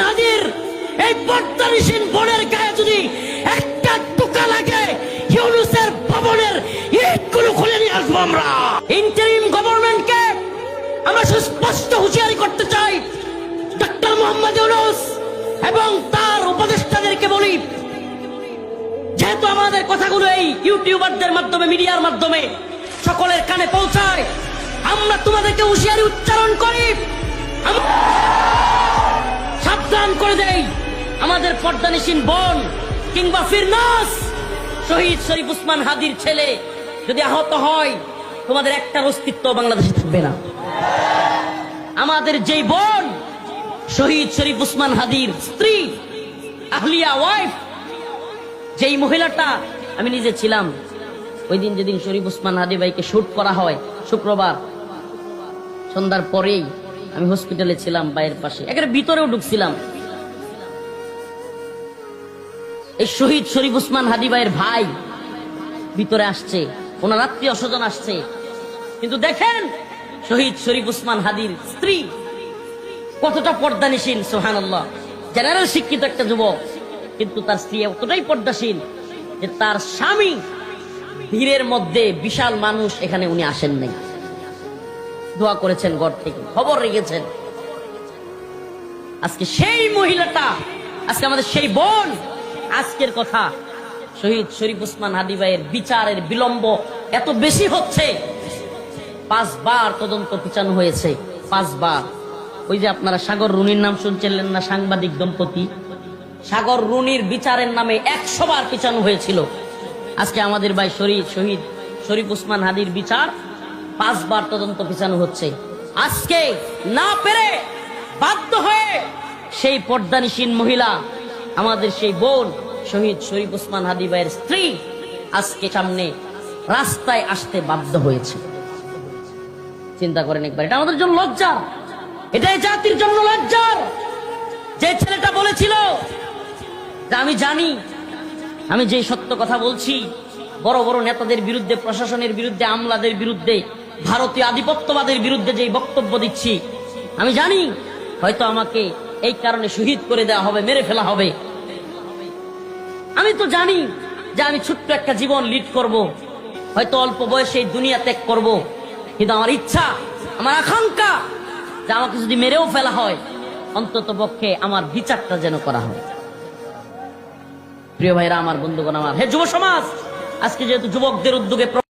হাদির এই পর্দানিসীন বোনের গায়ে যদি একটা টোকা লাগে, ইউনূসের ভবনের ইটগুলো খুলে নিয়ে আসবো আমরা। ইন্টারিম গভর্নমেন্টকে আমরা সুস্পষ্ট হুঁশিয়ারি করতে চাই, ডক্টর মোহাম্মদ ইউনূস এবং তার উপদেষ্টাদেরকে বলি, যেহেতু আমাদের কথাগুলো এই ইউটিউবারদের মাধ্যমে, মিডিয়ার মাধ্যমে সকলের কানে পৌঁছায়, আমরা তোমাদেরকে হুঁশিয়ারি উচ্চারণ করি, সাবধান করে দেই, আমাদের পর্দানিসীন বোন কিংবা ফিরনাস শহীদ শরীফ উসমান হাদির ছেলে যদি আহত হয়, তোমাদের একটার অস্তিত্ব বাংলাদেশে থাকবে না। আমাদের যেই বোন শহীদ শরীফ উসমান হাদির স্ত্রী, আহলিয়া ওয়াইফ, যেই মহিলাটা, আমি নিজে ছিলাম ওই দিন যেদিন শরীফ উসমান হাদি ভাইকে শুট করা হয়, শুক্রবার সন্ধ্যার পরেই আমি হসপিটালে ছিলাম, বাইরের পাশে একেবারে ভিতরেও ঢুকছিলাম। এই শহীদ শরীফ উসমান হাদি ভাইয়ের ভাই ভিতরে আসছে, ওনার আত্মীয় স্বজন আসছে, কিন্তু দেখেন শহীদ শরীফ উসমান হাদির স্ত্রী কতটা পর্দানিসীন। সুবহানাল্লাহ, জেনারেল শিক্ষিত একটা যুবক, কিন্তু তার স্ত্রী এতটাই পর্দাশীল যে তার স্বামী ভিড়ের মধ্যে, বিশাল মানুষ, এখানে উনি আসেন নাই, দোয়া করেছেন ঘর থেকে, খবর রেখেছেন। আজকে সেই মহিলাটা, আজকে আমাদের সেই বোন, আজকের কথা শহীদ শরীফ উসমান হাদি ভাইয়ের বিচারের বিলম্ব এত বেশি হচ্ছে। 5 বার তদন্ত পিছানো হয়েছে, 5 বার। ওই যে আপনারা সাগর রুনির নাম শুনছিলেন না, সাংবাদিক দম্পতি, সাগর রুনির বিচারের নামে 100 বার পিছানো হয়েছিল। আজকে আমাদের ভাই শহীদ শরীফ উসমান হাদির বিচার 5 বার তদন্ত পিছানো হচ্ছে। আজকে না পেরে বাধ্য হয়ে সেই পর্দানিসীন মহিলা, আমাদের সেই বোন শহীদ শরীফ উসমান হাদি ভাইয়ের স্ত্রী আজকে সামনে রাস্তায় আসতে বাধ্য হয়েছে। চিন্তা করেন একবার, এটা আমাদের জন্য লজ্জা, এটাই জাতির জন্য লজ্জার। যে ছেলেটা বলেছিল যে আমি জানি, আমি যে সত্য কথা বলছি, বড় বড় নেতাদের বিরুদ্ধে, প্রশাসনের বিরুদ্ধে, আমলাদের বিরুদ্ধে, ভারতীয় আধিপত্যবাদের বিরুদ্ধে যে বক্তব্য দিচ্ছি, আমি জানি হয়তো আমাকে এই কারণে শহীদ করে দেওয়া হবে, মেরে ফেলা হবে। আমি তো জানি যে আমি ছোট্ট একটা জীবন লিড করব, হয়তো অল্প বয়সে দুনিয়া ত্যাগ করব, কিন্তু আমার ইচ্ছা, আমার আকাঙ্ক্ষা যে আমাকে যদি মেরেও ফেলা হয়, অন্তত পক্ষে আমার বিচারটা যেন করা হয়। প্রিয় ভাইরা আমার, বন্ধুগণ আমার, হে যুব সমাজ, আজকে যেহেতু যুবকদের উদ্যোগে